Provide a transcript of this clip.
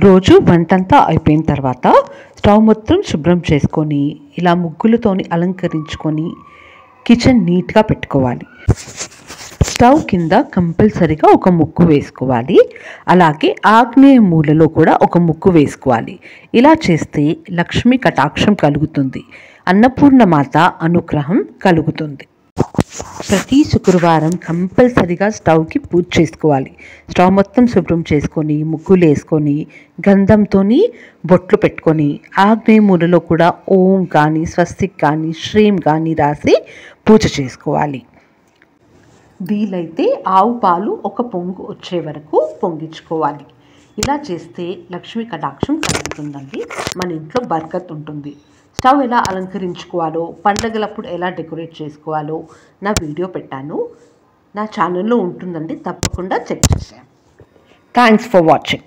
రోజు వంటంతా అయిపోయిన తర్వాత స్టవ్ మొత్తం శుభ్రం చేసుకొని ఇలా ముగ్గులతోని అలంకరించుకొని కిచెన్ నీట్గా పెట్టుకోవాలి. స్టవ్ కింద కంపల్సరీగా ఒక ముగ్గు వేసుకోవాలి. అలాగే ఆగ్నేయ మూలలో కూడా ఒక ముగ్గు వేసుకోవాలి. ఇలా చేస్తే లక్ష్మీ కటాక్షం కలుగుతుంది, అన్నపూర్ణమాత అనుగ్రహం కలుగుతుంది. ప్రతి శుక్రవారం కంపల్సరీగా స్టవ్కి పూజ చేసుకోవాలి. స్టవ్ మొత్తం శుభ్రం చేసుకొని ముగ్గులు వేసుకొని గంధంతో బొట్లు పెట్టుకొని ఆగ్నేయ మూలలో కూడా ఓం కానీ స్వస్తిక్ కానీ శ్రీం కానీ రాసి పూజ చేసుకోవాలి. వీలైతే ఆవు పాలు ఒక పొంగు వచ్చే వరకు పొంగించుకోవాలి. ఇలా చేస్తే లక్ష్మీ కటాక్షం కలుగుతుందండి. మన ఇంట్లో బర్కత్ ఉంటుంది. స్టవ్ ఎలా అలంకరించుకోవాలో, పండగలప్పుడు ఎలా డెకరేట్ చేసుకోవాలో నా వీడియో పెట్టాను. నా ఛానల్లో ఉంటుందండి, తప్పకుండా చెక్ చేసాను. Thanks for watching.